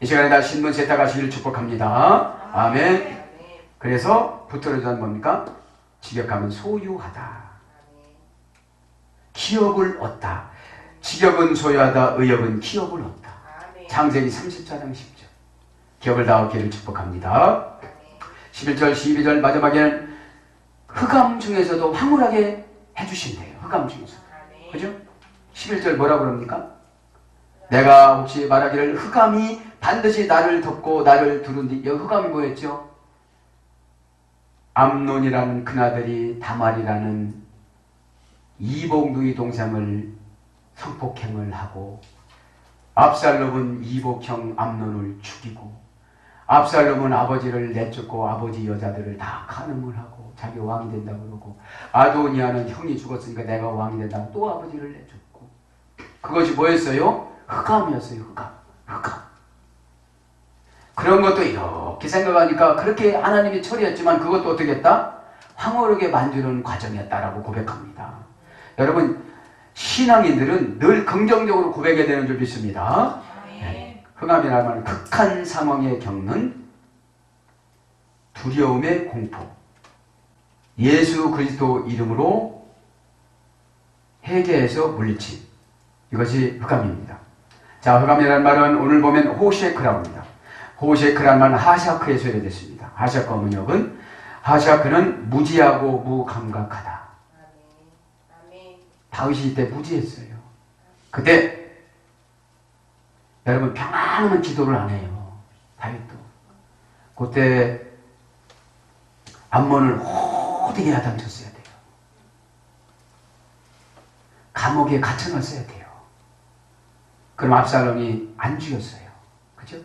이 시간에 다 신분 세탁하시기를 축복합니다. 아멘. 그래서 붙들어주는 뭡니까? 직역하면 소유하다. 기업을 얻다. 직역은 소유하다, 의역은 기업을 얻다. 창세기 34장 10절. 기업을 다 얻기를 축복합니다. 11절, 12절 마지막에는 흑암 중에서도 황홀하게 해주신대요. 흑암 중에서. 그죠? 11절 뭐라고 그럽니까? 내가 혹시 말하기를 흑암이 반드시 나를 덮고 나를 두른뒤. 여기 흑암이 뭐였죠? 암논이라는 큰아들이 다말이라는 이복 누이 동생을 성폭행을 하고 압살롬은 이복형 암논을 죽이고 압살롬은 아버지를 내쫓고 아버지 여자들을 다 간음을 하고 자기 왕이 된다고 그러고 아도니아는 형이 죽었으니까 내가 왕이 된다고 또 아버지를 내쫓고 그것이 뭐였어요? 흑암이었어요. 흑암. 그런 것도 이렇게 생각하니까 그렇게 하나님이 처리했지만 그것도 어떻게 했다? 황홀하게 만드는 과정이었다라고 고백합니다. 여러분 신앙인들은 늘 긍정적으로 고백해야 되는 줄 믿습니다. 네. 흑암이라는 말은 극한 상황에 겪는 두려움의 공포. 예수 그리스도 이름으로 회개해서 물리침. 이것이 흑암입니다. 자, 흑암이라는 말은 오늘 보면 호셰크라고 합니다. 호셰크라는 말은 하샤크에서 유래됐습니다. 하샤크 어문역은 하샤크는 무지하고 무감각하다. 다윗이 이때 무지했어요. 그때 여러분 평안한 기도를 안 해요. 다윗도. 그때 암몬을 호되게 야단쳤어야 돼요. 감옥에 갇혀놨어야 돼요. 그럼 압살롬이 안 죽였어요. 그죠?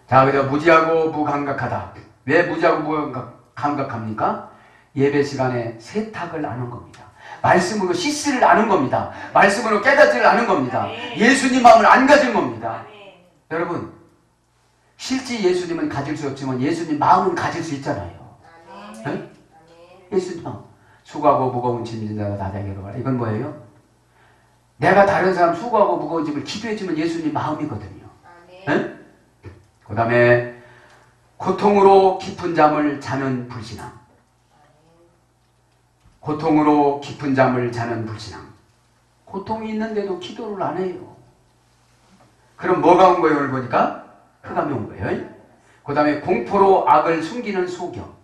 자, 그래서 무지하고 무감각하다. 왜 무지하고 무감각합니까? 예배 시간에 세탁을 안 한 겁니다. 말씀으로 씻지를 않은 겁니다. 말씀으로 깨닫지를 않은 겁니다. 예수님 마음을 안 가진 겁니다. 여러분, 실제 예수님은 가질 수 없지만 예수님 마음은 가질 수 있잖아요. 네? 예수님 마음. 수고하고 무거운 짐진 자가 다 내게로 가라. 이건 뭐예요? 내가 다른 사람 수고하고 무거운 짐을 기도해주면 예수님 마음이거든요. 네? 그 다음에 고통으로 깊은 잠을 자는 불신앙. 고통으로 깊은 잠을 자는 불신앙. 고통이 있는데도 기도를 안 해요. 그럼 뭐가 온 거예요? 오늘 보니까 흑암이 온 거예요. 그 다음에 공포로 악을 숨기는 소경.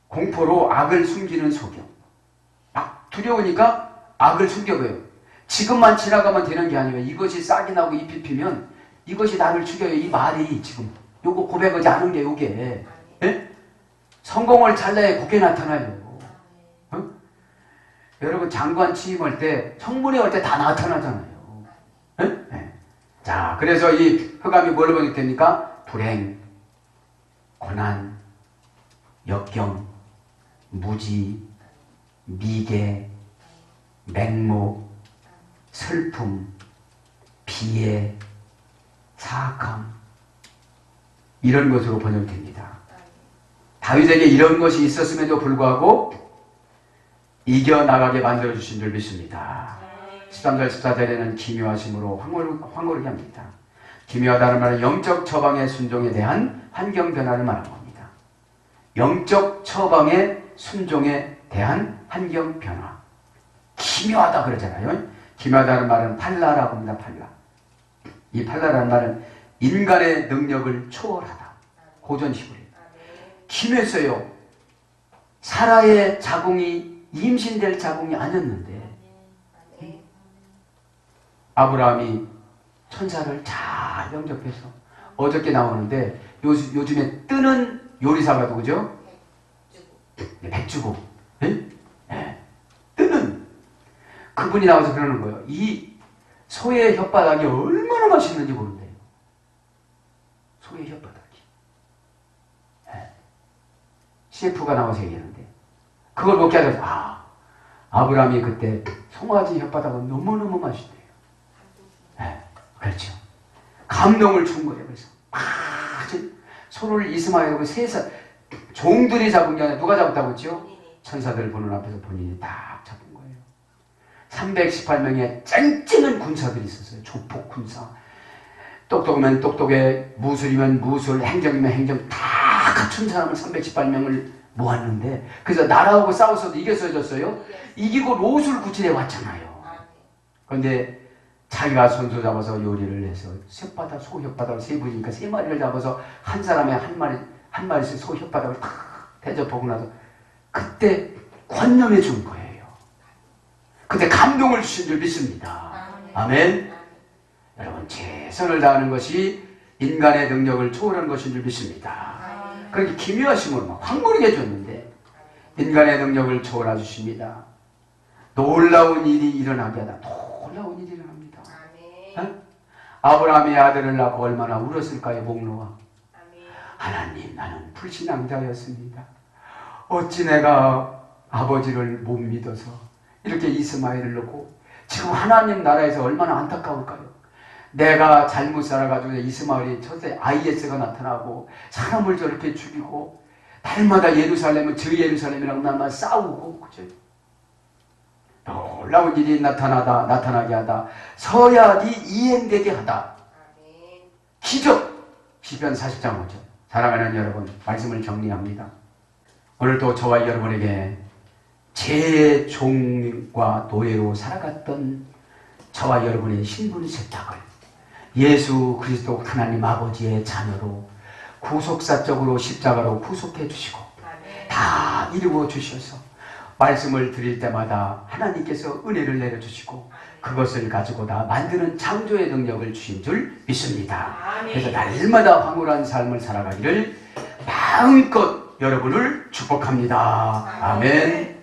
공포로 악을 숨기는 소경. 막 두려우니까 악을 숨겨봐요. 지금만 지나가면 되는 게 아니에요. 이것이 싹이 나고 잎이 피면 이것이 나를 죽여요. 이 말이 지금 요거 고백하지 않은 게 요게. 예? 성공을 잘라야 그게 나타나요. 어? 여러분 장관 취임할 때 청문회 할 때 다 나타나잖아요. 예? 네. 자, 그래서 이 흑암이 뭘 보게 됩니까? 불행, 고난, 역경, 무지, 미개, 맹목, 슬픔, 비애, 사악함 이런 것으로 번역됩니다. 다윗에게 이런 것이 있었음에도 불구하고 이겨나가게 만들어주신 줄 믿습니다. 13절 14절에는 기묘하심으로 황홀하게 합니다. 기묘하다는 말은 영적 처방의 순종에 대한 환경 변화를 말하는 겁니다. 영적 처방의 순종에 대한 환경 변화. 기묘하다 그러잖아요. 기묘하다는 말은 팔라라고 합니다. 팔라. 이 팔라라는 말은 인간의 능력을 초월하다. 고전식으로. 기묘했어요. 사라의 자궁이 임신될 자궁이 아니었는데 아브라함이 천사를 잘 영접해서 어저께 나오는데 요즘에 뜨는 요리사가 누구죠? 백주고. 네? 네. 뜨는 그분이 나와서 그러는 거예요. 이 소의 혓바닥이 얼마나 맛있는지 모른대요. 소의 혓바닥이. 네. CF가 나와서 얘기하는데 그걸 먹게 하자. 아브라함이 그때 송아지 혓바닥은 너무너무 맛있대요. 네, 그렇죠. 감동을 준 거예요. 그래서 소를 이스마엘하고 세상 종들이 잡은 게 아니라 누가 잡았다고 했죠? 천사들 보는 앞에서 본인이 딱 잡은 거예요. 318명의 쨍쨍한 군사들이 있었어요. 조폭 군사. 똑똑하면 똑똑해, 무술이면 무술, 행정이면 행정, 다 갖춘 사람을 318명을 모았는데, 그래서 나라하고 싸워서도 이겨서졌어요. 이기고 롯을 구출해 왔잖아요. 그런데 자기가 손수 잡아서 요리를 해서 쇳바닥, 소 혓바닥을 세 분이니까 세 마리를 잡아서 한 사람의 한 마리씩 소 혓바닥을 탁 대접하고 나서 그때 관념해 준 거예요. 그때 감동을 주신 줄 믿습니다. 아멘. 여러분, 최선을 다하는 것이 인간의 능력을 초월하는 것인 줄 믿습니다. 그렇게 기묘하심으로 막 황홀하게 해줬는데 인간의 능력을 초월해 주십니다. 놀라운 일이 일어나게 하다. 놀라운 일이 일어납니다. 아브라함의 아들을 낳고 얼마나 울었을까요, 목노아. 하나님, 나는 불신앙자였습니다. 어찌 내가 아버지를 못 믿어서 이렇게 이스마엘을 놓고, 지금 하나님 나라에서 얼마나 안타까울까요? 내가 잘못 살아가지고 이스마엘이 첫째 IS가 나타나고 사람을 저렇게 죽이고 날마다 예루살렘은 저 예루살렘이라고 날마다 싸우고, 그죠? 놀라운 일이 나타나게 하다. 서약이 이행되게 하다. 기적. 시편 40장 5절. 사랑하는 여러분, 말씀을 정리합니다. 오늘도 저와 여러분에게 제 종과 노예로 살아갔던 저와 여러분의 신분 세탁을 예수 그리스도 하나님 아버지의 자녀로 구속사적으로 십자가로 구속해 주시고 다 이루어 주셔서 말씀을 드릴 때마다 하나님께서 은혜를 내려주시고 그것을 가지고 다 만드는 창조의 능력을 주신 줄 믿습니다. 그래서 날마다 황홀한 삶을 살아가기를 마음껏 여러분을 축복합니다. 아멘.